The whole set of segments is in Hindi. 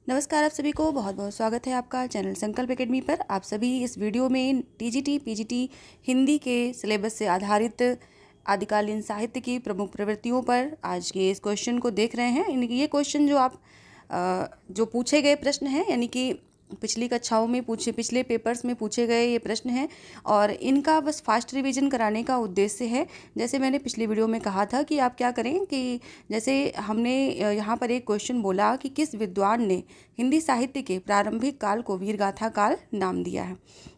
नमस्कार आप सभी को बहुत बहुत स्वागत है आपका चैनल संकल्प एकेडमी पर। आप सभी इस वीडियो में टीजीटी पीजीटी हिंदी के सिलेबस से आधारित आदिकालीन साहित्य की प्रमुख प्रवृत्तियों पर आज के इस क्वेश्चन को देख रहे हैं। यानी कि ये क्वेश्चन जो पूछे गए प्रश्न हैं, यानी कि पिछली कक्षाओं में पिछले पेपर्स में पूछे गए ये प्रश्न हैं और इनका बस फास्ट रिवीजन कराने का उद्देश्य है। जैसे मैंने पिछली वीडियो में कहा था कि आप क्या करें कि जैसे हमने यहाँ पर एक क्वेश्चन बोला कि किस विद्वान ने हिंदी साहित्य के प्रारंभिक काल को वीरगाथा काल नाम दिया है,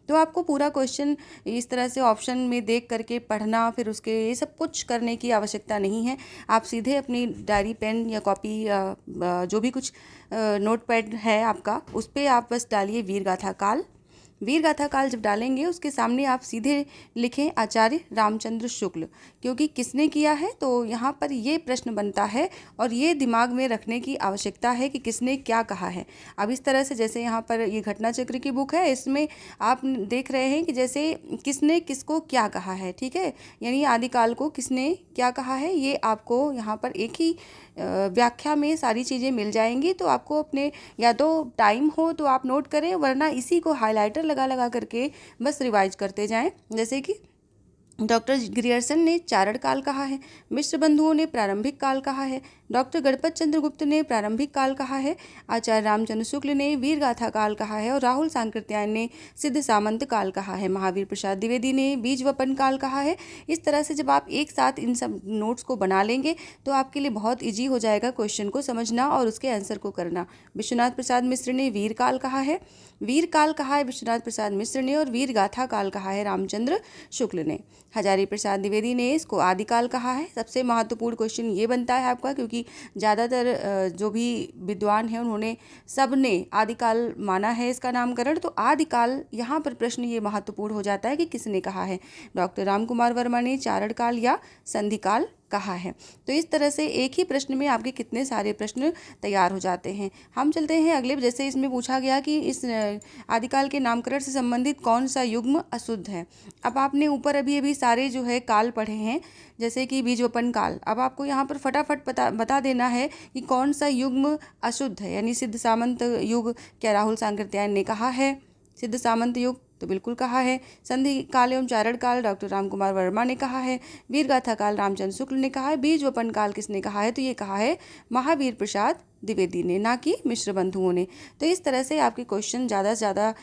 तो आपको पूरा क्वेश्चन इस तरह से ऑप्शन में देख करके पढ़ना, फिर उसके ये सब कुछ करने की आवश्यकता नहीं है। आप सीधे अपनी डायरी पेन या कॉपी या जो भी कुछ नोट पैड है आपका, उस पर आप बस डालिए वीरगाथा काल। वीरगाथा काल जब डालेंगे उसके सामने आप सीधे लिखें आचार्य रामचंद्र शुक्ल, क्योंकि किसने किया है तो यहाँ पर ये प्रश्न बनता है और ये दिमाग में रखने की आवश्यकता है कि किसने क्या कहा है। अब इस तरह से जैसे यहाँ पर ये घटना चक्र की बुक है, इसमें आप देख रहे हैं कि जैसे किसने किसको क्या कहा है, ठीक है, यानी आदिकाल को किसने क्या कहा है, ये आपको यहाँ पर एक ही व्याख्या में सारी चीज़ें मिल जाएंगी। तो आपको अपने या तो टाइम हो तो आप नोट करें, वरना इसी को हाइलाइटर लगा लगा करके बस रिवाइज करते जाएं। जैसे कि डॉक्टर ग्रियर्सन ने चारण काल कहा है, मिश्र बंधुओं ने प्रारंभिक काल कहा है, डॉक्टर गणपत चंद्र गुप्त ने प्रारंभिक काल कहा है, आचार्य रामचंद्र शुक्ल ने वीरगाथा काल कहा है और राहुल सांकृत्यायन ने सिद्ध सामंत काल कहा है, महावीर प्रसाद द्विवेदी ने बीज वपन काल कहा है। इस तरह से जब आप एक साथ इन सब नोट्स को बना लेंगे तो आपके लिए बहुत ईजी हो जाएगा क्वेश्चन को समझना और उसके आंसर को करना। विश्वनाथ प्रसाद मिश्र ने वीर काल कहा है, वीर काल कहा है विश्वनाथ प्रसाद मिश्र ने, और वीर गाथा काल कहा है रामचंद्र शुक्ल ने। हजारी प्रसाद द्विवेदी ने इसको आदिकाल कहा है। सबसे महत्वपूर्ण क्वेश्चन ये बनता है आपका, क्योंकि ज़्यादातर जो भी विद्वान हैं उन्होंने सब ने आदिकाल माना है इसका नामकरण, तो आदिकाल यहाँ पर प्रश्न ये महत्वपूर्ण हो जाता है कि किसने कहा है। डॉक्टर राम कुमार वर्मा ने चारण काल या संधिकाल कहा है। तो इस तरह से एक ही प्रश्न में आपके कितने सारे प्रश्न तैयार हो जाते हैं। हम चलते हैं अगले। जैसे इसमें पूछा गया कि इस आदिकाल के नामकरण से संबंधित कौन सा युग्म अशुद्ध है। अब आपने ऊपर अभी अभी सारे जो है काल पढ़े हैं, जैसे कि बीजवपन काल। अब आपको यहाँ पर फटाफट बता देना है कि कौन सा युग्म अशुद्ध है। यानी सिद्ध सामंत युग क्या राहुल सांकृत्यायन ने कहा है? सिद्ध सामंत युग तो बिल्कुल कहा है। संधि काल एवं चारण काल डॉक्टर राम कुमार वर्मा ने कहा है। वीरगाथा काल रामचंद्र शुक्ल ने कहा है। बीज वपन काल किसने कहा है? तो ये कहा है महावीर प्रसाद द्विवेदी ने, ना कि मिश्र बंधुओं ने। तो इस तरह से आपके क्वेश्चन ज़्यादा से ज़्यादा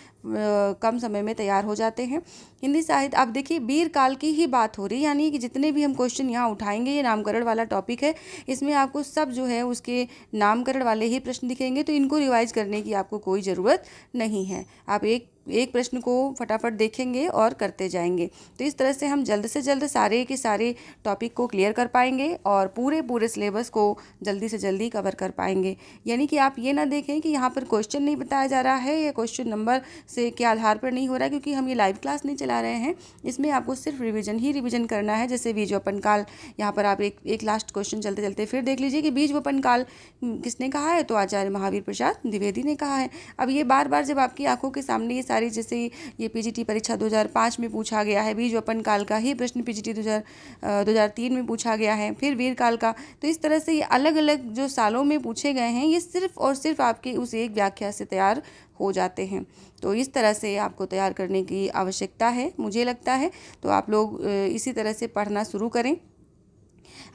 कम समय में तैयार हो जाते हैं। हिंदी साहित्य, अब देखिए वीर काल की ही बात हो रही है, यानी कि जितने भी हम क्वेश्चन यहाँ उठाएंगे ये नामकरण वाला टॉपिक है, इसमें आपको सब जो है उसके नामकरण वाले ही प्रश्न दिखेंगे, तो इनको रिवाइज करने की आपको कोई ज़रूरत नहीं है। आप एक प्रश्न को फटाफट देखेंगे और करते जाएंगे। तो इस तरह से हम जल्द से जल्द सारे के सारे टॉपिक को क्लियर कर पाएंगे और पूरे सिलेबस को जल्दी से जल्दी कवर कर पाएंगे। यानी कि आप ये ना देखें कि यहाँ पर क्वेश्चन नहीं बताया जा रहा है या क्वेश्चन नंबर से के आधार पर नहीं हो रहा है, क्योंकि हम ये लाइव क्लास नहीं चला रहे हैं। इसमें आपको सिर्फ रिविजन करना है। जैसे बीज वपन काल, यहाँ पर आप एक लास्ट क्वेश्चन चलते चलते फिर देख लीजिए कि बीज वपन काल किसने कहा है? तो आचार्य महावीर प्रसाद द्विवेदी ने कहा है। अब ये बार बार जब आपकी आंखों के सामने ये सारी, जैसे ये पीजीटी परीक्षा 2005 में पूछा गया है, बीज वपन काल का ही प्रश्न पीजीटी 2003 में पूछा गया है, फिर वीर काल का। तो इस तरह से ये अलग अलग जो सालों में पूछे गए हैं, ये सिर्फ और सिर्फ आपके उस एक व्याख्या से तैयार हो जाते हैं। तो इस तरह से आपको तैयार करने की आवश्यकता है, मुझे लगता है। तो आप लोग इसी तरह से पढ़ना शुरू करें।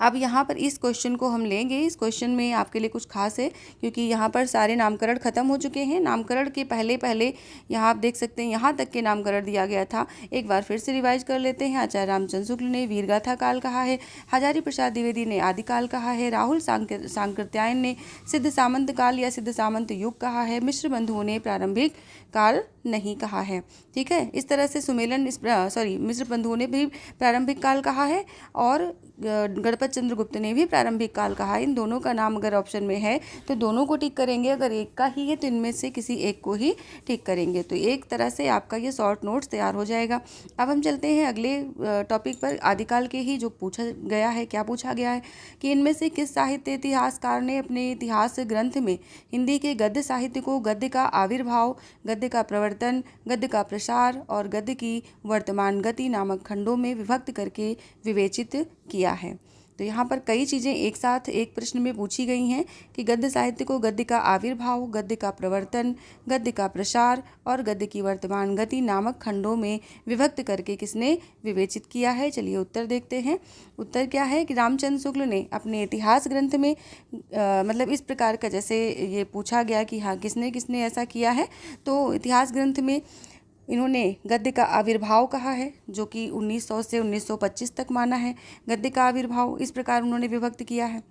अब यहाँ पर इस क्वेश्चन को हम लेंगे। इस क्वेश्चन में आपके लिए कुछ खास है, क्योंकि यहाँ पर सारे नामकरण खत्म हो चुके हैं। नामकरण के पहले यहाँ आप देख सकते हैं, यहाँ तक के नामकरण दिया गया था। एक बार फिर से रिवाइज कर लेते हैं। आचार्य रामचंद्र शुक्ल ने वीरगाथा काल कहा है, हजारी प्रसाद द्विवेदी ने आदिकाल कहा है, राहुल सांकृत्यायन ने सिद्ध सामंत काल या सिद्ध सामंत युग कहा है, मिश्र बंधुओं ने प्रारंभिक काल नहीं कहा है। ठीक है, इस तरह से मिश्र बंधुओं ने भी प्रारंभिक काल कहा है और गणपत चंद्र गुप्त ने भी प्रारंभिक काल कहा है। इन दोनों का नाम अगर ऑप्शन में है तो दोनों को टिक करेंगे, अगर एक का ही है तो इनमें से किसी एक को ही टिक करेंगे। तो एक तरह से आपका ये शॉर्ट नोट्स तैयार हो जाएगा। अब हम चलते हैं अगले टॉपिक पर। आदिकाल के ही जो पूछा गया है, क्या पूछा गया है कि इनमें से किस साहित्य इतिहासकार ने अपने इतिहास ग्रंथ में हिंदी के गद्य साहित्य को गद्य का आविर्भाव, गद्य का प्रवर्तन, गद्य का प्रसार और गद्य की वर्तमान गति नामक खंडों में विभक्त करके विवेचित किया है। तो यहाँ पर कई चीज़ें एक साथ एक प्रश्न में पूछी गई हैं कि गद्य साहित्य को गद्य का आविर्भाव, गद्य का प्रवर्तन, गद्य का प्रसार और गद्य की वर्तमान गति नामक खंडों में विभक्त करके किसने विवेचित किया है। चलिए उत्तर देखते हैं। उत्तर क्या है कि रामचंद्र शुक्ल ने अपने इतिहास ग्रंथ में मतलब इस प्रकार का, जैसे ये पूछा गया कि हाँ किसने किसने ऐसा किया है, तो इतिहास ग्रंथ में इन्होंने गद्य का आविर्भाव कहा है, जो कि 1900 से 1925 तक माना है। गद्य का आविर्भाव इस प्रकार उन्होंने विभक्त किया है।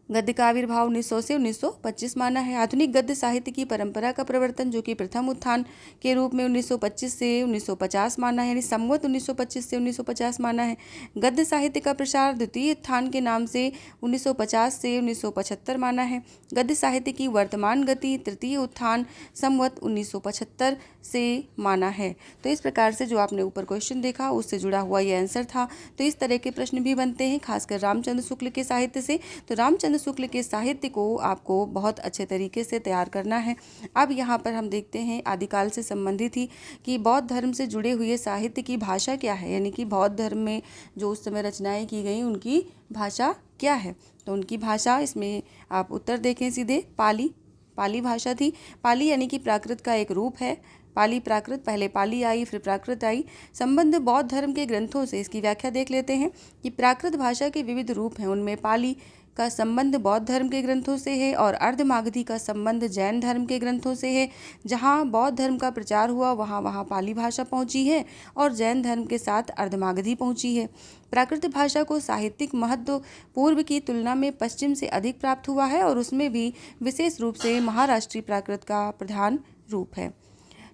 गद्य का आविर्भाव 1900 से 1925 माना है। आधुनिक गद्य साहित्य की परंपरा का प्रवर्तन, जो कि प्रथम उत्थान के रूप में 1925 से 1950 माना है, यानी संवत 1925 से 1950 माना है। गद्य साहित्य का प्रसार द्वितीय उत्थान के नाम से 1950 से 1975 माना है। गद्य साहित्य की वर्तमान गति तृतीय उत्थान संवत 1975 से माना है। तो इस प्रकार से जो आपने ऊपर क्वेश्चन देखा उससे जुड़ा हुआ ये आंसर था। तो इस तरह के प्रश्न भी बनते हैं, खासकर रामचंद्र शुक्ल के साहित्य से। तो रामचंद्र शुक्ल के साहित्य को आपको बहुत अच्छे तरीके से तैयार करना है। अब यहाँ पर हम देखते हैं आदिकाल से संबंधित ही कि बौद्ध धर्म से जुड़े हुए साहित्य की भाषा क्या है, यानी कि बौद्ध धर्म में जो उस समय रचनाएं की गई उनकी भाषा क्या है। तो उनकी भाषा, इसमें आप उत्तर देखें सीधे, पाली भाषा थी। पाली यानी कि प्राकृत का एक रूप है। पाली प्राकृत, पहले पाली आई फिर प्राकृत आई। संबंध बौद्ध धर्म के ग्रंथों से, इसकी व्याख्या देख लेते हैं कि प्राकृत भाषा के विविध रूप हैं, उनमें पाली का संबंध बौद्ध धर्म के ग्रंथों से है और अर्धमागधी का संबंध जैन धर्म के ग्रंथों से है। जहाँ बौद्ध धर्म का प्रचार हुआ वहाँ पाली भाषा पहुँची है और जैन धर्म के साथ अर्धमागधी पहुँची है। प्राकृत भाषा को साहित्यिक महत्व पूर्व की तुलना में पश्चिम से अधिक प्राप्त हुआ है और उसमें भी विशेष रूप से महाराष्ट्रीय प्राकृत का प्रधान रूप है।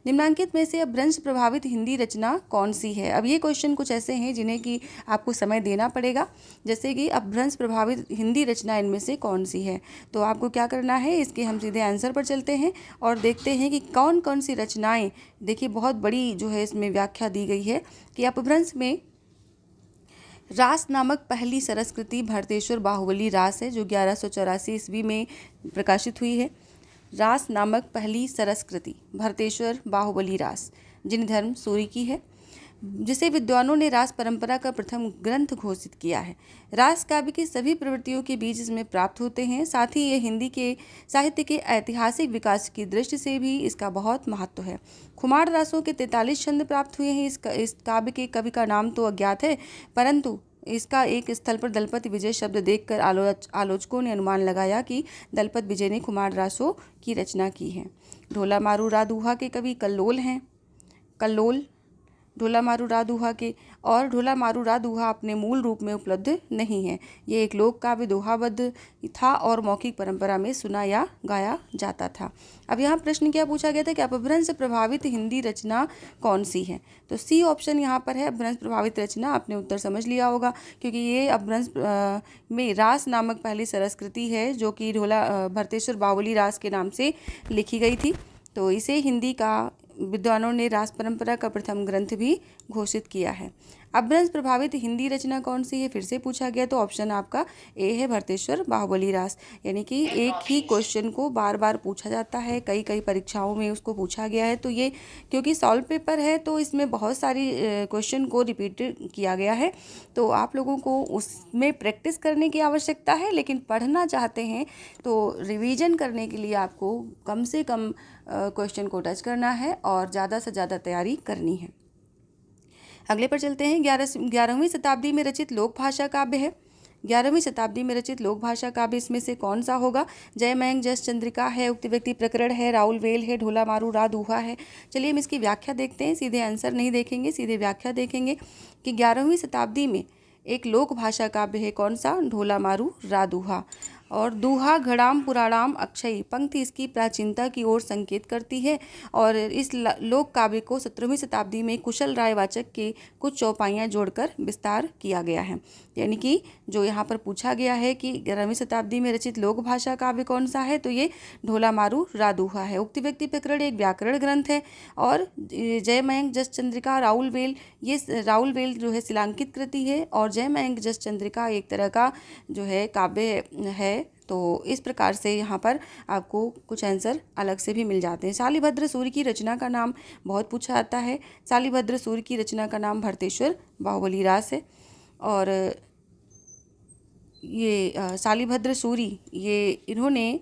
निम्नांकित में से अपभ्रंश प्रभावित हिंदी रचना कौन सी है। अब ये क्वेश्चन कुछ ऐसे हैं जिन्हें कि आपको समय देना पड़ेगा, जैसे कि अपभ्रंश प्रभावित हिंदी रचना इनमें से कौन सी है। तो आपको क्या करना है, इसके हम सीधे आंसर पर चलते हैं और देखते हैं कि कौन कौन सी रचनाएं। देखिए बहुत बड़ी जो है इसमें व्याख्या दी गई है कि अपभ्रंश में रास नामक पहली सरस्कृति भरतेश्वर बाहुबली रास है, जो 1184 ईस्वी में प्रकाशित हुई है। रास नामक पहली सरस्कृति भरतेश्वर बाहुबली रास जिन धर्म सूरी की है, जिसे विद्वानों ने रास परंपरा का प्रथम ग्रंथ घोषित किया है। रास काव्य की सभी प्रवृत्तियों के बीज इसमें प्राप्त होते हैं। साथ ही ये हिंदी के साहित्य के ऐतिहासिक विकास की दृष्टि से भी इसका बहुत महत्व है। खुमार रासों के 43 छंद प्राप्त हुए हैं। इस काव्य के कवि का नाम तो अज्ञात है, परंतु इसका एक स्थल पर दलपत विजय शब्द देखकर आलोचकों ने अनुमान लगाया कि दलपत विजय ने खुमार रासों की रचना की है। ढोला मारू रादूहा के कवि कल्लोल हैं। कल्लोल ढोला मारू रादूहा के, और ढोला मारू रादूहा अपने मूल रूप में उपलब्ध नहीं है। ये एक लोक काव्य दोहाबद्ध था और मौखिक परंपरा में सुना या गाया जाता था। अब यहाँ प्रश्न क्या पूछा गया था कि अपभ्रंश प्रभावित हिंदी रचना कौन सी है। तो सी ऑप्शन यहाँ पर है, अपभ्रंश प्रभावित रचना। आपने उत्तर समझ लिया होगा, क्योंकि ये अपभ्रंश में रास नामक पहली सरस्कृति है, जो कि भरतेश्वर बाहुबली रास के नाम से लिखी गई थी। तो इसे हिंदी का विद्वानों ने रास परंपरा का प्रथम ग्रंथ भी घोषित किया है। अपभ्रंश प्रभावित हिंदी रचना कौन सी है, फिर से पूछा गया, तो ऑप्शन आपका ए है, भरतेश्वर बाहुबली रास। यानी कि एक ही क्वेश्चन को बार बार पूछा जाता है, कई परीक्षाओं में उसको पूछा गया है। तो ये क्योंकि सॉल्व पेपर है तो इसमें बहुत सारी क्वेश्चन को रिपीट किया गया है, तो आप लोगों को उसमें प्रैक्टिस करने की आवश्यकता है। लेकिन पढ़ना चाहते हैं तो रिवीजन करने के लिए आपको कम से कम क्वेश्चन को टच करना है और ज़्यादा से ज़्यादा तैयारी करनी है। अगले पर चलते हैं। 11वीं शताब्दी में रचित लोक भाषा काव्य है। 11वीं शताब्दी में रचित लोक भाषा काव्य इसमें से कौन सा होगा। जय मयंक जस चंद्रिका है, उक्ति व्यक्ति प्रकरण है, राउल वेल है, ढोला मारू रादूहा है। चलिए हम इसकी व्याख्या देखते हैं, सीधे आंसर नहीं देखेंगे, सीधे व्याख्या देखेंगे कि 11वीं शताब्दी में एक लोक भाषा काव्य है, कौन सा, ढोला मारू रादूहा। और दूहा घड़ाम पुराणाम अक्षयी पंक्ति इसकी प्राचीनता की ओर संकेत करती है। और इस लोक काव्य को 17वीं शताब्दी में कुशल रायवाचक के कुछ चौपाइयाँ जोड़कर विस्तार किया गया है। यानी कि जो यहाँ पर पूछा गया है कि 11वीं शताब्दी में रचित लोक भाषा काव्य कौन सा है, तो ये ढोला मारू रादूहा है। उक्ति व्यक्ति प्रकरण एक व्याकरण ग्रंथ है। और जय मयंक जस चंद्रिका राउल वेल, ये राउल वेल जो है शिलांकित कृति है और जय मयंक जस चंद्रिका एक तरह का जो है काव्य है। तो इस प्रकार से यहाँ पर आपको कुछ आंसर अलग से भी मिल जाते हैं। शालिभद्र सूर्य की रचना का नाम बहुत पूछा जाता है। शालिभद्र सूर्य की रचना का नाम भरतेश्वर बाहुबली रास है। और ये शालिभद्र सूरी, ये इन्होंने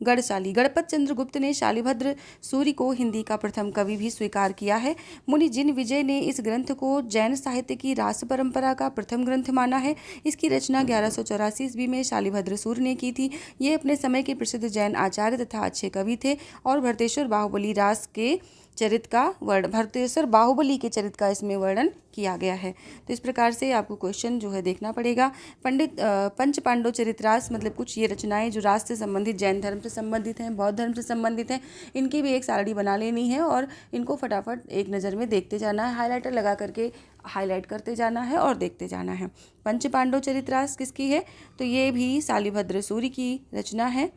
गढ़शाली, गणपत चंद्र गुप्त ने शालिभद्र सूरी को हिंदी का प्रथम कवि भी स्वीकार किया है। मुनि जिन विजय ने इस ग्रंथ को जैन साहित्य की रास परंपरा का प्रथम ग्रंथ माना है। इसकी रचना 1184 ईस्वी में शालिभद्र सूरी ने की थी। ये अपने समय के प्रसिद्ध जैन आचार्य तथा अच्छे कवि थे और भरतेश्वर बाहुबली रास के चरित्र का भरतेश्वर बाहुबली के चरित्र का इसमें वर्णन किया गया है। तो इस प्रकार से आपको क्वेश्चन जो है देखना पड़ेगा। पंडित पंच पांडव चरित्रास मतलब कुछ ये रचनाएं जो रास से संबंधित, जैन धर्म से संबंधित हैं, बौद्ध धर्म से संबंधित हैं, इनकी भी एक सारणी बना लेनी है और इनको फटाफट एक नज़र में देखते जाना है, हाईलाइटर लगा करके हाईलाइट करते जाना है और देखते जाना है। पंच पांडव चरित्रास किसकी है? तो ये भी शालिभद्र सूरी की रचना है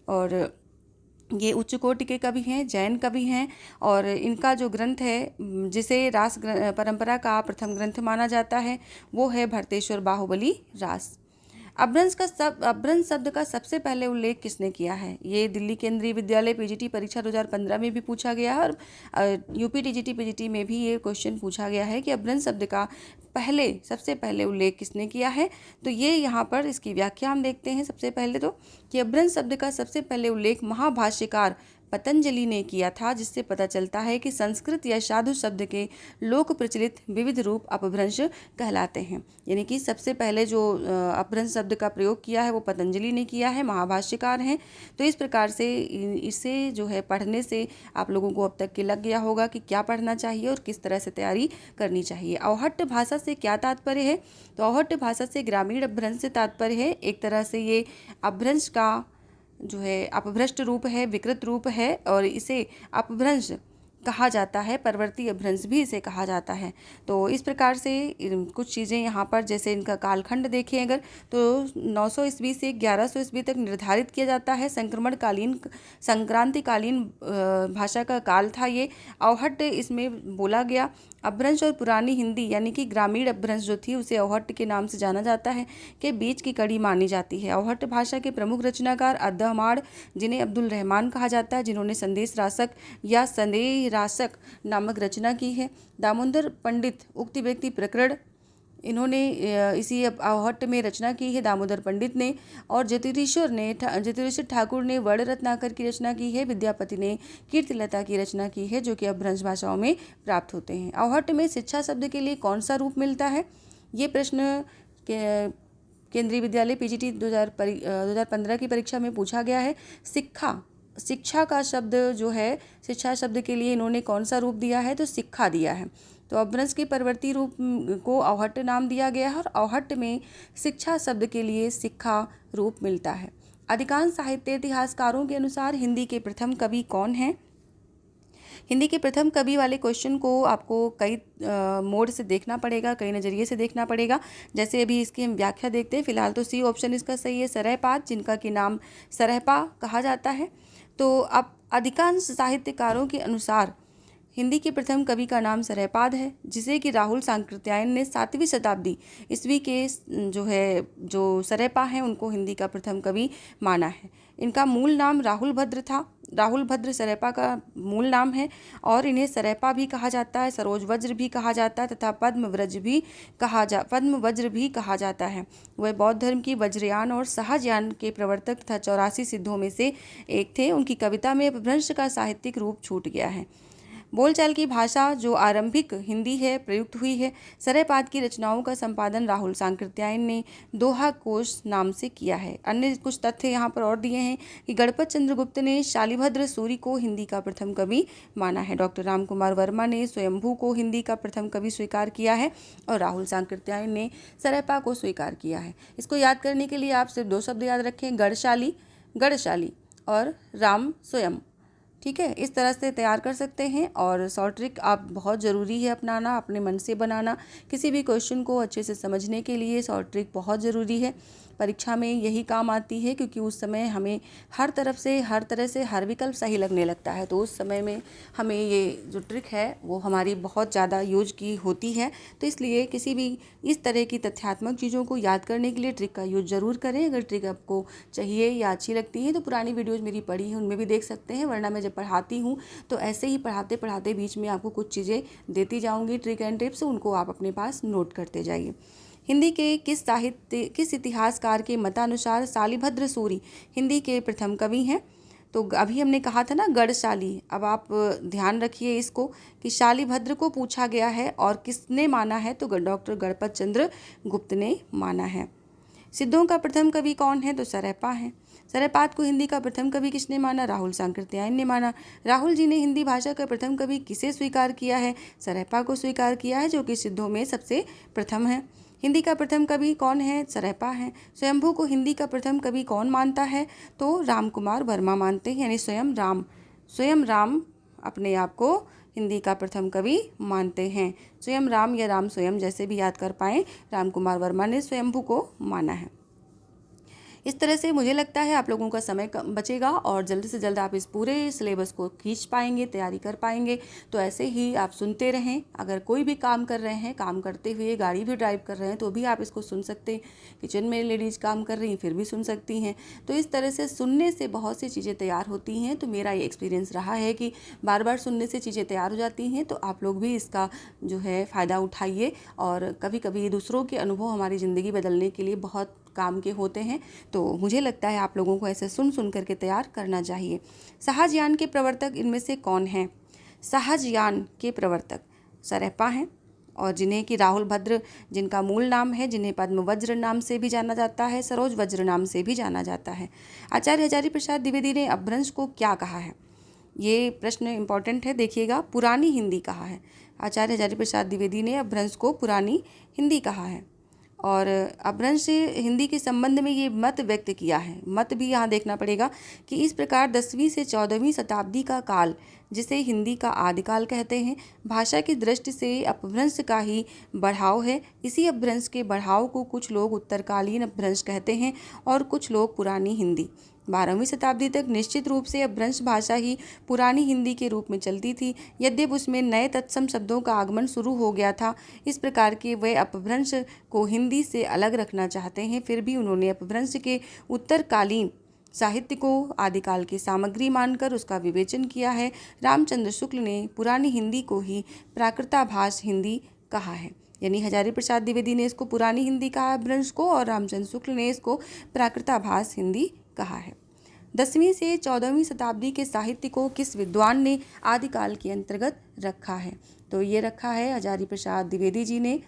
और ये उच्च कोटि के कवि हैं, जैन कवि हैं और इनका जो ग्रंथ है जिसे रास परंपरा का प्रथम ग्रंथ माना जाता है वो है भरतेश्वर बाहुबली रास। अपभ्रंश शब्द का सबसे पहले उल्लेख किसने किया है? ये दिल्ली केंद्रीय विद्यालय पीजीटी परीक्षा 2015 में भी पूछा गया है और यूपी टीजीटी पीजीटी में भी ये क्वेश्चन पूछा गया है कि अपभ्रंश शब्द का सबसे पहले उल्लेख किसने किया है। तो ये यहाँ पर इसकी व्याख्या हम देखते हैं। सबसे पहले तो कि अपभ्रंश शब्द का सबसे पहले उल्लेख महाभाष्यकार पतंजलि ने किया था, जिससे पता चलता है कि संस्कृत या साधु शब्द के लोक प्रचलित विविध रूप अपभ्रंश कहलाते हैं। यानी कि सबसे पहले जो अपभ्रंश शब्द का प्रयोग किया है वो पतंजलि ने किया है, महाभाष्यकार हैं। तो इस प्रकार से इसे जो है पढ़ने से आप लोगों को अब तक के लग गया होगा कि क्या पढ़ना चाहिए और किस तरह से तैयारी करनी चाहिए। अवहट्ट भाषा से क्या तात्पर्य है? तो अवहट्ट भाषा से ग्रामीण अपभ्रंश से तात्पर्य है। एक तरह से ये अपभ्रंश का जो है अपभ्रष्ट रूप है, विकृत रूप है और इसे अपभ्रंश कहा जाता है, परवर्ती अपभ्रंश भी इसे कहा जाता है। तो इस प्रकार से कुछ चीज़ें यहाँ पर जैसे इनका कालखंड देखें अगर तो 900 ईस्वी से 1100 ईस्वी तक निर्धारित किया जाता है। संक्रांतिकालीन भाषा का काल था ये। अवहट्ट इसमें बोला गया। अपभ्रंश और पुरानी हिंदी यानी कि ग्रामीण अपभ्रंश जो थी उसे अवहट्ट के नाम से जाना जाता है के बीच की कड़ी मानी जाती है। अवहट्ट भाषा के प्रमुख रचनाकार अद्दहमाण, जिन्हें अब्दुल रहमान कहा जाता है, जिन्होंने संदेश रासक या संदेह रासक नामक रचना की है। दामोदर पंडित उक्ति व्यक्ति प्रकरण, इन्होंने इसी अवहट्ट में रचना की है दामोदर पंडित ने। और ज्योतिरीश्वर ठाकुर ने वर्ण रत्नाकर की रचना की है। विद्यापति ने कीर्तिलता की रचना की है जो कि अपभ्रंश भाषाओं में प्राप्त होते हैं। अवहट्ट में शिक्षा शब्द के लिए कौन सा रूप मिलता है? ये प्रश्न केंद्रीय विद्यालय पीजीटी 2015 की परीक्षा में पूछा गया है। शिक्षा का शब्द जो है, शिक्षा शब्द के लिए इन्होंने कौन सा रूप दिया है? तो शिक्षा दिया है। तो अपभ्रंश के परवर्ती रूप को अवहट्ट नाम दिया गया है और अवहट्ट में शिक्षा शब्द के लिए शिक्षा रूप मिलता है। अधिकांश साहित्य इतिहासकारों के अनुसार हिंदी के प्रथम कवि कौन हैं? हिंदी के प्रथम कवि वाले क्वेश्चन को आपको कई मोड से देखना पड़ेगा, कई नज़रिए से देखना पड़ेगा। जैसे अभी इसकी हम व्याख्या देखते हैं। फिलहाल तो सी ऑप्शन इसका सही है, सरहपाद, जिनका कि नाम सरहपा कहा जाता है। तो अब अधिकांश साहित्यकारों के अनुसार हिंदी के प्रथम कवि का नाम सरहपाद है, जिसे कि राहुल सांकृत्यायन ने 7वीं शताब्दी ईस्वी के जो सरहपा हैं उनको हिंदी का प्रथम कवि माना है। इनका मूल नाम राहुल भद्र था। राहुल भद्र सरहपा का मूल नाम है और इन्हें सरहपा भी कहा जाता है, सरोज वज्र भी कहा जाता है तथा पद्म वज्र भी कहा जाता है। वह बौद्ध धर्म की वज्रयान और सहजयान के प्रवर्तक तथा 84 सिद्धों में से एक थे। उनकी कविता में अपभ्रंश का साहित्यिक रूप छूट गया है। बोलचाल की भाषा जो आरंभिक हिंदी है प्रयुक्त हुई है। सरहपाद की रचनाओं का संपादन राहुल सांकृत्यायन ने दोहा कोश नाम से किया है। अन्य कुछ तथ्य यहाँ पर और दिए हैं कि गणपत चंद्र गुप्त ने शालिभद्र सूरी को हिंदी का प्रथम कवि माना है। डॉक्टर राम कुमार वर्मा ने स्वयंभू को हिंदी का प्रथम कवि स्वीकार किया है और राहुल सांकृत्यायन ने सरहपा को स्वीकार किया है। इसको याद करने के लिए आप सिर्फ 2 शब्द याद रखें, गढ़शाली और राम स्वयं। ठीक है, इस तरह से तैयार कर सकते हैं। और शॉर्ट ट्रिक आप बहुत ज़रूरी है अपनाना, अपने मन से बनाना। किसी भी क्वेश्चन को अच्छे से समझने के लिए शॉर्ट ट्रिक बहुत ज़रूरी है। परीक्षा में यही काम आती है क्योंकि उस समय हमें हर तरफ से हर तरह से हर विकल्प सही लगने लगता है। तो उस समय में हमें ये जो ट्रिक है वो हमारी बहुत ज़्यादा यूज की होती है। तो इसलिए किसी भी इस तरह की तथ्यात्मक चीज़ों को याद करने के लिए ट्रिक का यूज ज़रूर करें। अगर ट्रिक आपको चाहिए या अच्छी लगती है तो पुरानी वीडियोज़ मेरी पड़ी हैं, उनमें भी देख सकते हैं। वरना मैं जब पढ़ाती हूँ, तो ऐसे ही पढ़ाते पढ़ाते बीच में आपको कुछ चीज़ें देती जाऊँगी, ट्रिक एंड टिप्स, उनको आप अपने पास नोट करते जाइए। हिंदी के किस इतिहासकार के मतानुसार शालिभद्र सूरी हिंदी के प्रथम कवि हैं? तो अभी हमने कहा था ना गढ़शाली, अब आप ध्यान रखिए इसको कि शालिभद्र को पूछा गया है और किसने माना है, तो डॉक्टर गणपत चंद्र गुप्त ने माना है। सिद्धों का प्रथम कवि कौन है? तो सरैपा है। सरैपात को हिंदी का प्रथम कवि किसने माना? राहुल सांकृत्यायन ने माना। राहुल जी ने हिंदी भाषा का प्रथम कवि किसे स्वीकार किया है? सरैपा को स्वीकार किया है, जो कि सिद्धों में सबसे प्रथम है। हिंदी का प्रथम कवि कौन है? सरैपा है। स्वयंभू को हिंदी का प्रथम कवि कौन मानता है? तो राम कुमार वर्मा मानते हैं, यानी स्वयं राम अपने आप को हिंदी का प्रथम कवि मानते हैं। स्वयं राम या राम स्वयं जैसे भी याद कर पाएँ, राम कुमार वर्मा ने स्वयंभू को माना है। इस तरह से मुझे लगता है आप लोगों का समय बचेगा और जल्द से जल्द आप इस पूरे सिलेबस को खींच पाएंगे, तैयारी कर पाएंगे। तो ऐसे ही आप सुनते रहें। अगर कोई भी काम कर रहे हैं, काम करते हुए गाड़ी भी ड्राइव कर रहे हैं, तो भी आप इसको सुन सकते हैं। किचन में लेडीज़ काम कर रही हैं, फिर भी सुन सकती हैं। तो इस तरह से सुनने से बहुत सी चीज़ें तैयार होती हैं। तो मेरा ये एक्सपीरियंस रहा है कि बार बार सुनने से चीज़ें तैयार हो जाती हैं। तो आप लोग भी इसका जो है फ़ायदा उठाइए। और कभी कभी दूसरों के अनुभव हमारी ज़िंदगी बदलने के लिए बहुत काम के होते हैं। तो मुझे लगता है आप लोगों को ऐसे सुन सुन करके तैयार करना चाहिए। सहजयान के प्रवर्तक इनमें से कौन है? सहजयान के प्रवर्तक सरैपा हैं, और जिन्हें कि राहुल भद्र जिनका मूल नाम है, जिन्हें पद्म वज्र नाम से भी जाना जाता है, सरोज वज्र नाम से भी जाना जाता है। आचार्य हजारी प्रसाद द्विवेदी ने अपभ्रंश को क्या कहा है? ये प्रश्न इंपॉर्टेंट है, देखिएगा। पुरानी हिंदी कहा है। आचार्य हजारी प्रसाद द्विवेदी ने अपभ्रंश को पुरानी हिंदी कहा है। और अपभ्रंश हिंदी के संबंध में ये मत व्यक्त किया है। मत भी यहाँ देखना पड़ेगा कि इस प्रकार 10वीं से 14वीं शताब्दी का काल, जिसे हिंदी का आदिकाल कहते हैं, भाषा की दृष्टि से अपभ्रंश का ही बढ़ाव है। इसी अपभ्रंश के बढ़ाव को कुछ लोग उत्तरकालीन अपभ्रंश कहते हैं और कुछ लोग पुरानी हिंदी। 12वीं शताब्दी तक निश्चित रूप से अपभ्रंश भाषा ही पुरानी हिंदी के रूप में चलती थी, यद्यपि उसमें नए तत्सम शब्दों का आगमन शुरू हो गया था। इस प्रकार के वे अपभ्रंश को हिंदी से अलग रखना चाहते हैं। फिर भी उन्होंने अपभ्रंश के उत्तरकालीन साहित्य को आदिकाल की सामग्री मानकर उसका विवेचन किया है। रामचंद्र शुक्ल ने पुरानी हिंदी को ही प्राकृताभास हिंदी कहा है, यानी हजारी प्रसाद द्विवेदी ने इसको पुरानी हिंदी कहा अपभ्रंश को, और रामचंद्र शुक्ल ने इसको प्राकृताभास हिंदी कहा है। 10वीं से 14वीं शताब्दी के साहित्य को किस विद्वान ने आदिकाल के अंतर्गत रखा है? तो ये रखा है हजारी प्रसाद द्विवेदी जी ने।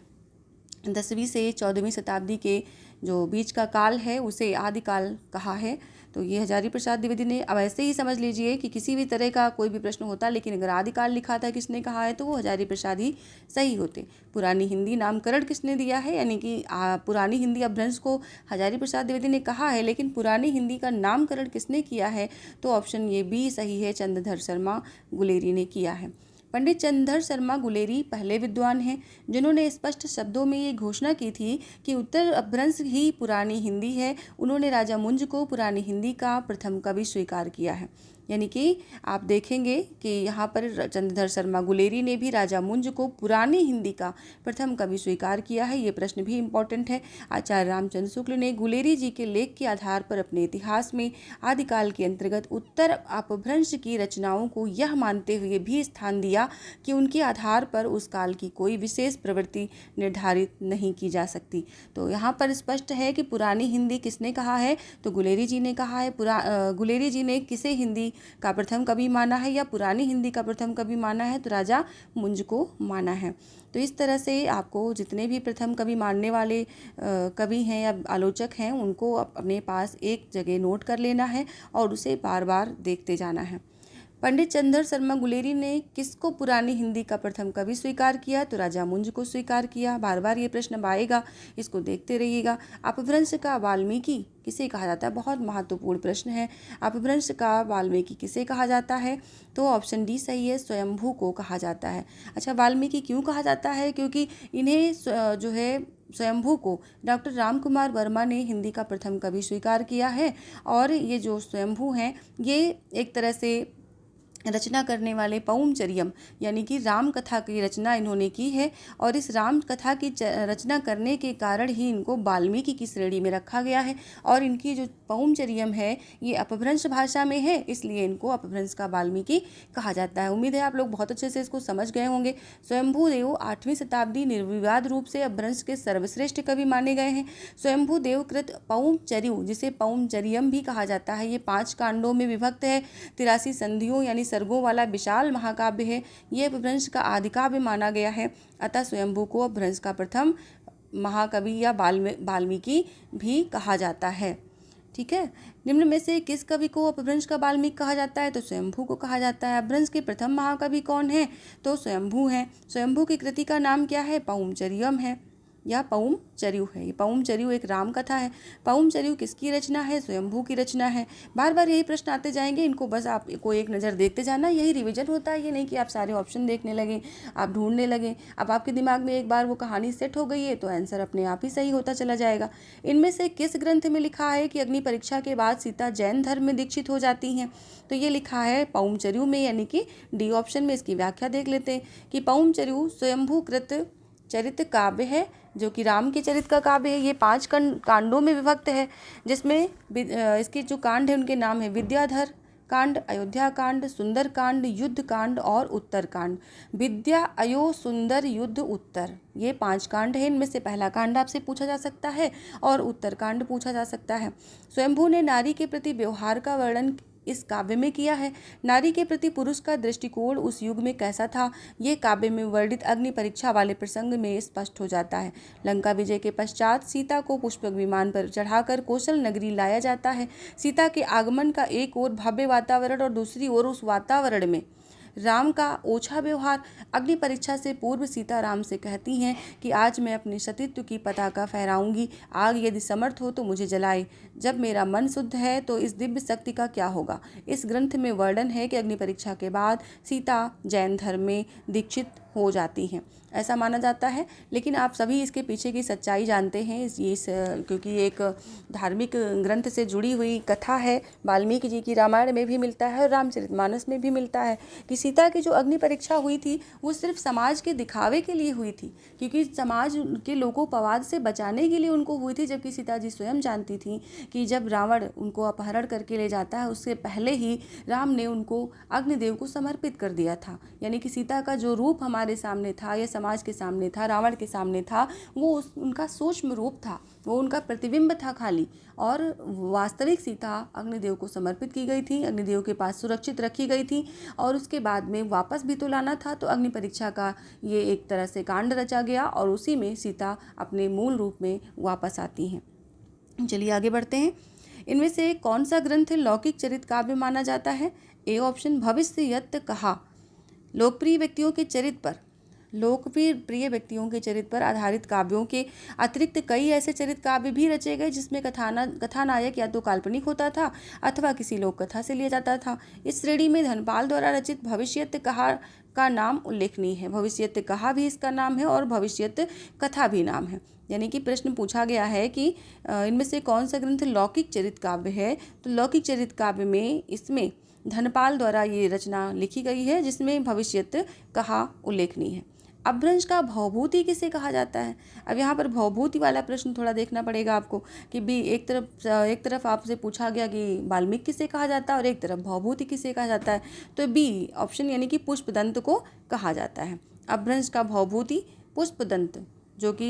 10वीं से 14वीं शताब्दी के जो बीच का काल है उसे आदिकाल कहा है। तो ये हजारी प्रसाद द्विवेदी ने। अब ऐसे ही समझ लीजिए कि किसी भी तरह का कोई भी प्रश्न होता, लेकिन अगर आदिकाल लिखा था किसने कहा है, तो वो हजारी प्रसाद ही सही होते। पुरानी हिंदी नामकरण किसने दिया है, यानी कि पुरानी हिंदी अपभ्रंश को हजारी प्रसाद द्विवेदी ने कहा है, लेकिन पुरानी हिंदी का नामकरण किसने किया है, तो ऑप्शन ये बी सही है, चंद्रधर शर्मा गुलेरी ने किया है। पंडित चंद्रधर शर्मा गुलेरी पहले विद्वान हैं जिन्होंने स्पष्ट शब्दों में ये घोषणा की थी कि उत्तर अपभ्रंश ही पुरानी हिंदी है। उन्होंने राजा मुंज को पुरानी हिंदी का प्रथम कवि स्वीकार किया है। यानी कि आप देखेंगे कि यहाँ पर चंद्रधर शर्मा गुलेरी ने भी राजा मुंज को पुरानी हिंदी का प्रथम कवि स्वीकार किया है। ये प्रश्न भी इम्पोर्टेंट है। आचार्य रामचंद्र शुक्ल ने गुलेरी जी के लेख के आधार पर अपने इतिहास में आदिकाल के अंतर्गत उत्तर अपभ्रंश की रचनाओं को यह मानते हुए भी स्थान दिया कि उनके आधार पर उस काल की कोई विशेष प्रवृत्ति निर्धारित नहीं की जा सकती। तो यहाँ पर स्पष्ट है कि पुरानी हिंदी किसने कहा है, तो गुलेरी जी ने कहा है। गुलेरी जी ने किसे हिंदी का प्रथम कवि माना है या पुरानी हिंदी का प्रथम कवि माना है, तो राजा मुंज को माना है। तो इस तरह से आपको जितने भी प्रथम कवि मानने वाले कवि हैं या आलोचक हैं, उनको अपने पास एक जगह नोट कर लेना है और उसे बार बार देखते जाना है। पंडित चंद्रधर शर्मा गुलेरी ने किसको पुरानी हिंदी का प्रथम कवि स्वीकार किया, तो राजा मुंज को स्वीकार किया। बार बार ये प्रश्न आएगा, इसको देखते रहिएगा। अपभ्रंश का वाल्मीकि किसे कहा जाता है, बहुत महत्वपूर्ण प्रश्न है। अपभ्रंश का वाल्मीकि किसे कहा जाता है, तो ऑप्शन डी सही है, स्वयंभू को कहा जाता है। अच्छा, वाल्मीकि क्यों कहा जाता है, क्योंकि इन्हें जो है स्वयंभू को डॉक्टर राम कुमार वर्मा ने हिंदी का प्रथम कवि स्वीकार किया है। और ये जो स्वयंभू हैं, ये एक तरह से रचना करने वाले पौमचरियम यानी कि राम कथा की रचना इन्होंने की है। और इस राम कथा की रचना करने के कारण ही इनको वाल्मीकि की श्रेणी में रखा गया है। और इनकी जो पौमचरियम है ये अपभ्रंश भाषा में है, इसलिए इनको अपभ्रंश का वाल्मीकि कहा जाता है। उम्मीद है आप लोग बहुत अच्छे से इसको समझ गए होंगे। स्वयंभू देव 8वीं शताब्दी निर्विवाद रूप से अपभ्रंश के सर्वश्रेष्ठ कवि माने गए हैं। स्वयंभू देव कृत पौमचर्यु जिसे पौमचरियम भी कहा जाता है, ये 5 कांडों में विभक्त है। 83 संधियों यानी सर्गों वाला विशाल महाकाव्य है। ये अपभ्रंश का आदि काव्य माना गया है। अतः स्वयंभू को अपभ्रंश का प्रथम महाकवि या वाल्मीकि भी कहा जाता है। ठीक है। निम्न में से किस कवि को अपभ्रंश का वाल्मीकि कहा जाता है? तो स्वयंभू को कहा जाता है। अपभ्रंश के प्रथम महाकवि कौन है? तो स्वयंभू हैं। स्वयंभू की कृति का नाम क्या है? पौमचरियम है या पौमचर्यु है। ये पौमचर्यु एक राम कथा है। पौमचर्यु किसकी रचना है? स्वयंभू की रचना है। बार बार यही प्रश्न आते जाएंगे, इनको बस आपको एक नज़र देखते जाना, यही रिवीजन होता है। ये नहीं कि आप सारे ऑप्शन देखने लगें, आप ढूंढने लगें। अब आपके दिमाग में एक बार वो कहानी सेट हो गई है तो आंसर अपने आप ही सही होता चला जाएगा। इनमें से किस ग्रंथ में लिखा है कि अग्नि परीक्षा के बाद सीता जैन धर्म में दीक्षित हो जाती हैं? तो ये लिखा है पौमचर्यु में, यानी कि डी ऑप्शन में। इसकी व्याख्या देख लेते हैं कि पौमचर्यु स्वयंभू कृत चरित्र काव्य है, जो कि राम के चरित्र का काव्य है। ये 5 कांडों में विभक्त है, जिसमें इसके जो कांड है उनके नाम है विद्याधर कांड, अयोध्या कांड, सुंदर कांड, युद्ध कांड और उत्तर कांड। विद्या, अयो, सुंदर, युद्ध, उत्तर, ये 5 कांड है। इनमें से पहला कांड आपसे पूछा जा सकता है और उत्तर कांड पूछा जा सकता है। स्वयंभू ने नारी के प्रति व्यवहार का वर्णन इस काव्य में किया है। नारी के प्रति पुरुष का दृष्टिकोण उस युग में कैसा था, ये काव्य में वर्णित अग्नि परीक्षा वाले प्रसंग में स्पष्ट हो जाता है। लंका विजय के पश्चात सीता को पुष्पक विमान पर चढ़ाकर कौशल नगरी लाया जाता है। सीता के आगमन का एक ओर भव्य वातावरण और दूसरी ओर उस वातावरण में राम का ओछा व्यवहार। अग्नि परीक्षा से पूर्व सीता राम से कहती हैं कि आज मैं अपने सतीत्व की पताका फहराऊंगी, आग यदि समर्थ हो तो मुझे जलाए। जब मेरा मन शुद्ध है तो इस दिव्य शक्ति का क्या होगा। इस ग्रंथ में वर्णन है कि अग्नि परीक्षा के बाद सीता जैन धर्म में दीक्षित हो जाती हैं, ऐसा माना जाता है। लेकिन आप सभी इसके पीछे की सच्चाई जानते हैं, क्योंकि एक धार्मिक ग्रंथ से जुड़ी हुई कथा है। वाल्मीकि जी की रामायण में भी मिलता है और रामचरितमानस में भी मिलता है कि सीता की जो अग्नि परीक्षा हुई थी वो सिर्फ समाज के दिखावे के लिए हुई थी, क्योंकि समाज के लोगों को अपवाद से बचाने के लिए उनको हुई थी। जबकि सीता जी स्वयं जानती थी कि जब रावण उनको अपहरण करके ले जाता है उससे पहले ही राम ने उनको अग्निदेव को समर्पित कर दिया था। यानी कि सीता का जो रूप हमारे सामने था या समाज के सामने था, रावण के सामने था, वो उनका सूक्ष्म रूप था, वो उनका प्रतिबिंब था खाली। और वास्तविक सीता अग्निदेव को समर्पित की गई थी, अग्निदेव के पास सुरक्षित रखी गई थी और उसके बाद में वापस भी तो लाना था। तो अग्नि परीक्षा का ये एक तरह से कांड रचा गया और उसी में सीता अपने मूल रूप में वापस आती हैं। चलिए आगे बढ़ते हैं। इनमें से कौन सा ग्रंथ लौकिक चरित्र काव्य माना जाता है? ए ऑप्शन भविष्ययत् कहा। लोकप्रिय व्यक्तियों के चरित्र पर आधारित काव्यों के अतिरिक्त कई ऐसे चरित्र काव्य भी रचे गए जिसमें कथानायक या तो काल्पनिक होता था अथवा किसी लोक कथा से लिया जाता था। इस श्रेणी में धनपाल द्वारा रचित भविष्यत कहा का नाम उल्लेखनीय है। भविष्यत कहा भी इसका नाम है और भविष्यत कथा भी नाम है। यानी कि प्रश्न पूछा गया है कि इनमें से कौन सा ग्रंथ लौकिक चरित्र काव्य है, तो लौकिक चरित्र काव्य में इसमें धनपाल द्वारा ये रचना लिखी गई है जिसमें भविष्यत कहा उल्लेखनीय है। अपभ्रंश का भवभूति किसे कहा जाता है? अब यहाँ पर भवभूति वाला प्रश्न थोड़ा देखना पड़ेगा आपको कि भी एक तरफ आपसे पूछा गया कि वाल्मीकि किसे कहा जाता है और एक तरफ भवभूति किसे कहा जाता है। तो बी ऑप्शन यानी कि पुष्पदंत को कहा जाता है। अपभ्रंश का भवभूति पुष्पदंत, जो कि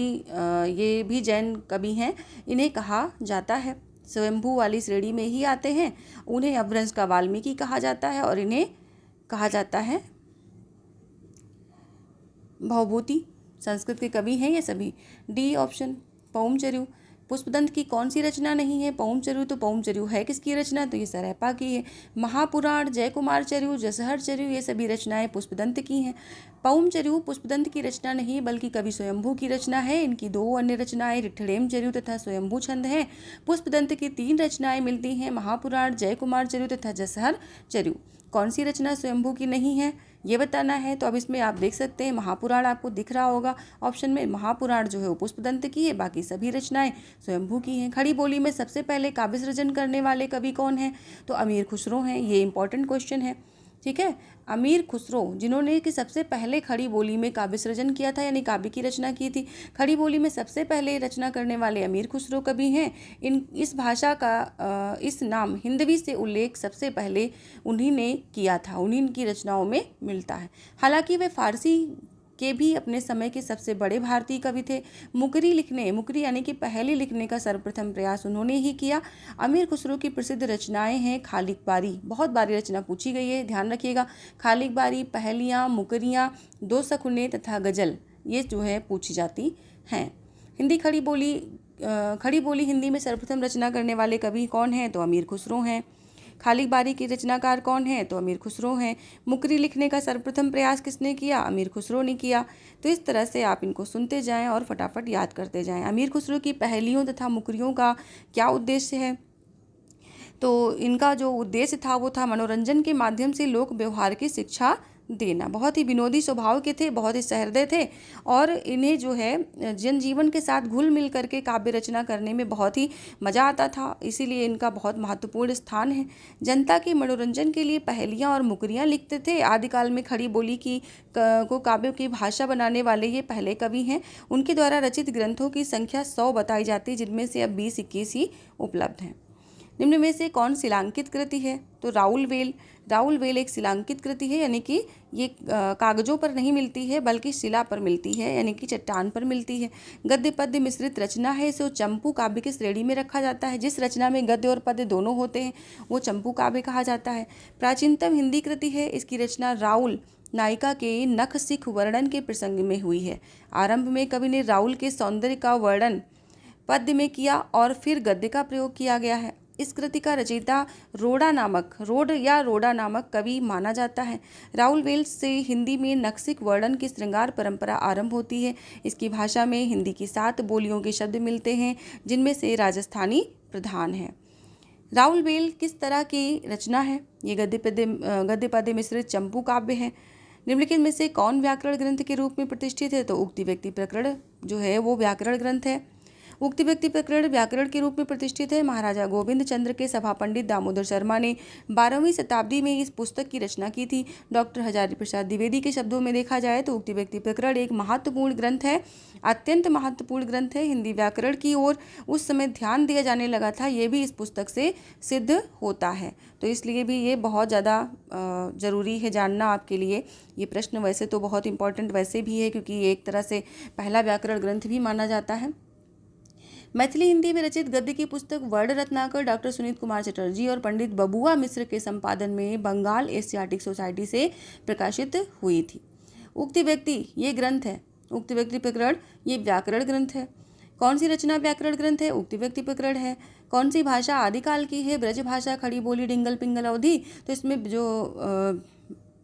ये भी जैन कवि हैं, इन्हें कहा जाता है। स्वयंभू वाली श्रेणी में ही आते हैं। उन्हें अपभ्रंश का वाल्मीकि कहा जाता है और इन्हें कहा जाता है भवभूति। संस्कृत के कवि हैं ये सभी। D option पौमचर्यु। पुष्पदंत की कौन सी रचना नहीं है? पौमचर्यु। तो पौमचर्यु है किसकी रचना? तो ये सरैपा की है। महापुराण, जयकुमार चर्यु, जसहर चर्यु, ये सभी रचनाएं पुष्पदंत की हैं। पौमचर्यु पुष्पदंत की रचना नहीं बल्कि कवि स्वयंभू की रचना है। इनकी 2 अन्य रचनाएं रिठड़ेम चर्यु तथा स्वयंभू छंद हैं। पुष्पदंत की 3 रचनाएं मिलती हैं, महापुराण, जयकुमार चर्यु तथा जसहर चर्यु। कौन सी रचना स्वयंभू की नहीं है ये बताना है। तो अब इसमें आप देख सकते हैं महापुराण आपको दिख रहा होगा ऑप्शन में। महापुराण जो है वो पुष्पदंत की है, बाकी सभी रचनाएं स्वयंभू की हैं। खड़ी बोली में सबसे पहले काव्य सृजन करने वाले कवि कौन हैं? तो अमीर खुसरो हैं। ये इंपॉर्टेंट क्वेश्चन है। ठीक है। अमीर खुसरो, जिन्होंने कि सबसे पहले खड़ी बोली में काव्य सृजन किया था, यानी काव्य की रचना की थी। खड़ी बोली में सबसे पहले रचना करने वाले अमीर खुसरो कवि हैं। इस भाषा का इस नाम हिंदवी से उल्लेख सबसे पहले उन्हीं ने किया था, उन्हीं की रचनाओं में मिलता है। हालांकि वे फारसी के भी अपने समय के सबसे बड़े भारतीय कवि थे। मुकरी यानी कि पहले लिखने का सर्वप्रथम प्रयास उन्होंने ही किया। अमीर खुसरो की प्रसिद्ध रचनाएं हैं खालिक बारी, बहुत बारी रचना पूछी गई है, ध्यान रखिएगा। खालिक बारी, पहेलियाँ, मुकरियाँ, दो सकुने तथा गजल, ये जो है पूछी जाती हैं। खड़ी बोली हिंदी में सर्वप्रथम रचना करने वाले कवि कौन हैं? तो अमीर खुसरो हैं। खालिक बारी के रचनाकार कौन हैं? तो अमीर खुसरो हैं। मुकरी लिखने का सर्वप्रथम प्रयास किसने किया? अमीर खुसरो ने किया। तो इस तरह से आप इनको सुनते जाएं और फटाफट याद करते जाएं। अमीर खुसरो की पहेलियों तथा मुकरियों का क्या उद्देश्य है? तो इनका जो उद्देश्य था वो था मनोरंजन के माध्यम से लोक व्यवहार की शिक्षा देना। बहुत ही विनोदी स्वभाव के थे, बहुत ही सहृदय थे और इन्हें जो है जनजीवन के साथ घुल मिल करके काव्य रचना करने में बहुत ही मज़ा आता था, इसीलिए इनका बहुत महत्वपूर्ण स्थान है। जनता के मनोरंजन के लिए पहेलियाँ और मुकरियाँ लिखते थे। आदिकाल में खड़ी बोली को काव्यों की भाषा बनाने वाले ये पहले कवि हैं। उनके द्वारा रचित ग्रंथों की संख्या 100 बताई जाती है, जिनमें से अब 20-21 ही उपलब्ध हैं। निम्न में से कौन शिलांकित कृति है? तो राउल वेल एक शिलांकित कृति है, यानी कि ये कागजों पर नहीं मिलती है बल्कि शिला पर मिलती है, यानी कि चट्टान पर मिलती है। गद्य पद्य मिश्रित रचना है, इसे चंपू काव्य की श्रेणी में रखा जाता है। जिस रचना में गद्य और पद्य दोनों होते हैं वो चंपू काव्य कहा जाता है। प्राचीनतम हिंदी कृति है, इसकी रचना राउल नायिका के नख सिख वर्णन के प्रसंग में हुई है। आरंभ में कवि ने राउल के सौंदर्य का वर्णन पद्य में किया और फिर गद्य का प्रयोग किया गया है। इस कृति का रचयिता रोड़ा नामक कवि माना जाता है। राउल वेल्स से हिंदी में नक्सिक वर्णन की श्रृंगार परंपरा आरंभ होती है। इसकी भाषा में हिंदी की 7 बोलियों के शब्द मिलते हैं, जिनमें से राजस्थानी प्रधान है। राउल वेल किस तरह की रचना है? ये गद्य पद्य मिश्रित चंपू काव्य है। निम्नलिखित में से कौन व्याकरण ग्रंथ के रूप में प्रतिष्ठित है? तो उक्ति व्यक्ति प्रकरण जो है वो व्याकरण ग्रंथ है। उक्ति व्यक्ति प्रकरण व्याकरण के रूप में प्रतिष्ठित है। महाराजा गोविंद चंद्र के सभा पंडित दामोदर शर्मा ने 12वीं शताब्दी में इस पुस्तक की रचना की थी। डॉक्टर हजारी प्रसाद द्विवेदी के शब्दों में देखा जाए तो उक्ति व्यक्ति प्रकरण एक महत्वपूर्ण ग्रंथ है, अत्यंत महत्वपूर्ण ग्रंथ है। हिंदी व्याकरण की ओर उस समय ध्यान दिया जाने लगा था, ये भी इस पुस्तक से सिद्ध होता है। तो इसलिए भी ये बहुत ज़्यादा ज़रूरी है जानना आपके लिए। ये प्रश्न वैसे तो बहुत इंपॉर्टेंट वैसे भी है, क्योंकि ये एक तरह से पहला व्याकरण ग्रंथ भी माना जाता है। मैथिली हिंदी में रचित गद्य की पुस्तक वर्ण रत्नाकर डॉक्टर सुनीत कुमार चटर्जी और पंडित बबुआ मिश्र के संपादन में बंगाल एशियाटिक सोसाइटी से प्रकाशित हुई थी। उक्ति व्यक्ति ये ग्रंथ है, उक्ति व्यक्ति प्रकरण ये व्याकरण ग्रंथ है। कौन सी रचना व्याकरण ग्रंथ है? उक्ति व्यक्ति प्रकरण है। कौन सी भाषा आदिकाल की है? ब्रज भाषा, खड़ी बोली, डिंगल पिंगल अवधि। तो इसमें जो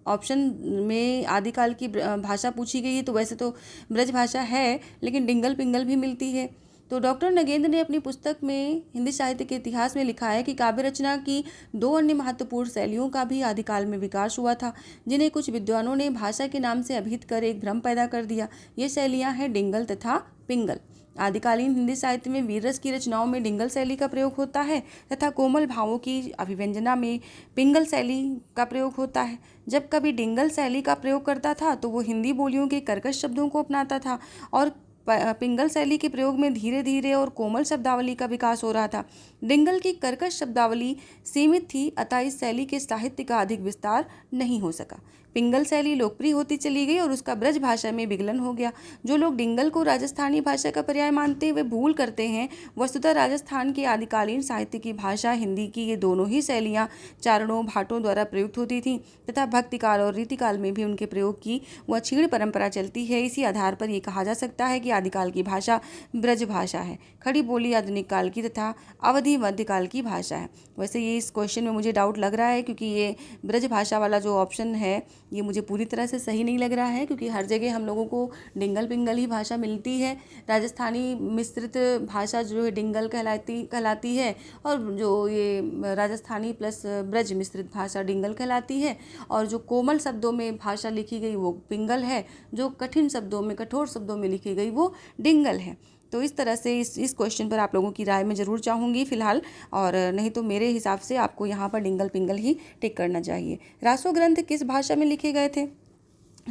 ऑप्शन में आदिकाल की भाषा पूछी गई है तो वैसे तो ब्रज भाषा है, लेकिन डिंगल पिंगल भी मिलती है। तो डॉक्टर नगेंद्र ने अपनी पुस्तक में हिंदी साहित्य के इतिहास में लिखा है कि काव्य रचना की 2 अन्य महत्वपूर्ण शैलियों का भी आदिकाल में विकास हुआ था, जिन्हें कुछ विद्वानों ने भाषा के नाम से अभिहित कर एक भ्रम पैदा कर दिया। ये शैलियाँ हैं डिंगल तथा पिंगल। आदिकालीन हिंदी साहित्य में वीर रस की रचनाओं में डिंगल शैली का प्रयोग होता है तथा कोमल भावों की अभिव्यंजना में पिंगल शैली का प्रयोग होता है। जब कभी डिंगल शैली का प्रयोग करता था तो वो हिंदी बोलियों के कर्कश शब्दों को अपनाता था और पिंगल शैली के प्रयोग में धीरे धीरे और कोमल शब्दावली का विकास हो रहा था। डिंगल की कर्कश शब्दावली सीमित थी, अतः इस शैली के साहित्य का अधिक विस्तार नहीं हो सका। पिंगल शैली लोकप्रिय होती चली गई और उसका ब्रज भाषा में विगलन हो गया। जो लोग डिंगल को राजस्थानी भाषा का पर्याय मानते हैं वे भूल करते हैं। वस्तुतः राजस्थान के आदिकालीन साहित्य की भाषा हिंदी की ये दोनों ही शैलियाँ चारणों भाटों द्वारा प्रयुक्त होती थीं तथा भक्तिकाल और रीतिकाल में भी उनके प्रयोग की वह क्षीण परंपरा चलती है। इसी आधार पर यह कहा जा सकता है कि आदिकाल की भाषा ब्रज भाषा है, खड़ी बोली आधुनिक काल की तथा अवधि मध्यकाल की भाषा है। वैसे ये इस क्वेश्चन में मुझे डाउट लग रहा है, क्योंकि ये ब्रज भाषा वाला जो ऑप्शन है ये मुझे पूरी तरह से सही नहीं लग रहा है, क्योंकि हर जगह हम लोगों को डिंगल पिंगल ही भाषा मिलती है। राजस्थानी मिश्रित भाषा जो है डिंगल कहलाती है और जो ये राजस्थानी प्लस ब्रज मिश्रित भाषा डिंगल कहलाती है। और जो कोमल शब्दों में भाषा लिखी गई वो पिंगल है, जो कठिन शब्दों में कठोर शब्दों में लिखी गई वो डिंगल है। तो इस तरह से इस क्वेश्चन पर आप लोगों की राय मैं ज़रूर चाहूँगी फ़िलहाल, और नहीं तो मेरे हिसाब से आपको यहाँ पर डिंगल पिंगल ही टिक करना चाहिए। रासो ग्रंथ किस भाषा में लिखे गए थे?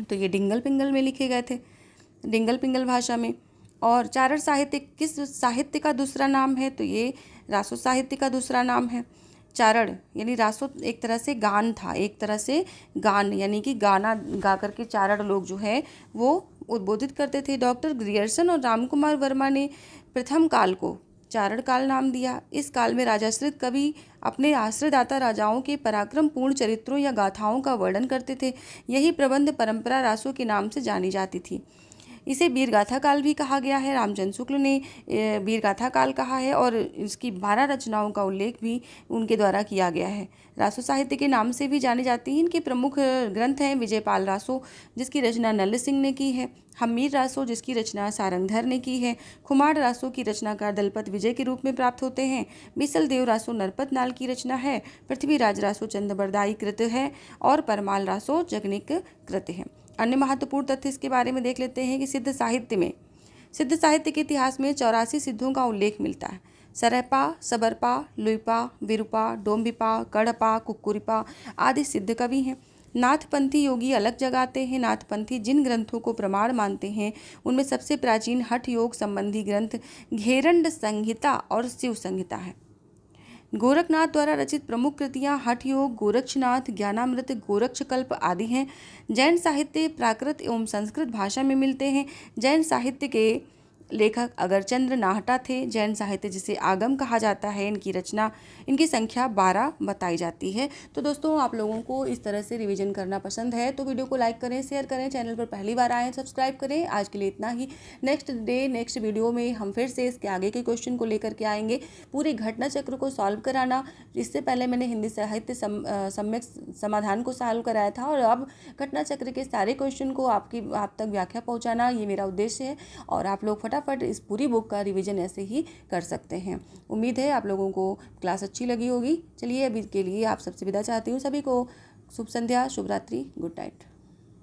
तो ये डिंगल पिंगल में लिखे गए थे, डिंगल पिंगल भाषा में। और चारण साहित्य किस साहित्य का दूसरा नाम है? तो ये रासो साहित्य का दूसरा नाम है। चारण यानी रासो एक तरह से गान था, एक तरह से गान यानी कि गाना गा करके चारण लोग जो है वो उद्बोधित करते थे। डॉक्टर ग्रियर्सन और रामकुमार वर्मा ने प्रथम काल को चारण काल नाम दिया। इस काल में राजाश्रित कवि अपने आश्रयदाता राजाओं के पराक्रमपूर्ण चरित्रों या गाथाओं का वर्णन करते थे। यही प्रबंध परंपरा रासो के नाम से जानी जाती थी। इसे वीरगाथा काल भी कहा गया है। रामचंद्र शुक्ल ने वीरगाथा काल कहा है और इसकी 12 रचनाओं का उल्लेख भी उनके द्वारा किया गया है। रासो साहित्य के नाम से भी जाने जाती हैं। इनके प्रमुख ग्रंथ हैं विजयपाल रासो, जिसकी रचना नल्ल सिंह ने की है, हम्मीर रासो, जिसकी रचना सारंगधर ने की है, खुमार रासो की रचनाकार दलपत विजय के रूप में प्राप्त होते हैं, बिसल देव रासो नरपत नाल की रचना है, पृथ्वीराज रासो चंदबरदाई कृत है और परमाल रासो जगनिक कृत है। अन्य महत्वपूर्ण तथ्य इसके बारे में देख लेते हैं कि सिद्ध साहित्य के इतिहास में 84 सिद्धों का उल्लेख मिलता है। सरहपा, सबरपा, लुइपा, विरूपा, डोम्बिपा, कड़पा, कुक्कुरिपा आदि सिद्ध कवि हैं। नाथपंथी योगी अलग जगाते हैं। नाथपंथी जिन ग्रंथों को प्रमाण मानते हैं उनमें सबसे प्राचीन हठ योग संबंधी ग्रंथ घेरंड संहिता और शिव संहिता है। गोरखनाथ द्वारा रचित प्रमुख कृतियाँ हठ योग, गोरक्षनाथ, ज्ञानामृत, गोरक्षकल्प आदि हैं। जैन साहित्य प्राकृत एवं संस्कृत भाषा में मिलते हैं। जैन साहित्य के लेखक अगरचंद्र नाहटा थे। जैन साहित्य जिसे आगम कहा जाता है, इनकी संख्या 12 बताई जाती है। तो दोस्तों, आप लोगों को इस तरह से रिवीजन करना पसंद है तो वीडियो को लाइक करें, शेयर करें, चैनल पर पहली बार आएँ सब्सक्राइब करें। आज के लिए इतना ही। नेक्स्ट वीडियो में हम फिर से इसके आगे के क्वेश्चन को लेकर के आएंगे। पूरे घटना चक्र को सॉल्व कराना, इससे पहले मैंने हिंदी साहित्य सम्यक समाधान को सॉल्व कराया था और अब घटना चक्र के सारे क्वेश्चन को आप तक व्याख्या पहुँचाना, ये मेरा उद्देश्य है। और आप लोग फटाफट इस पूरी बुक का रिवीजन ऐसे ही कर सकते हैं। उम्मीद है आप लोगों को क्लास अच्छी लगी होगी। चलिए, अभी के लिए आप सबसे विदा चाहती हूँ। सभी को शुभ संध्या, शुभ रात्रि, गुड नाइट।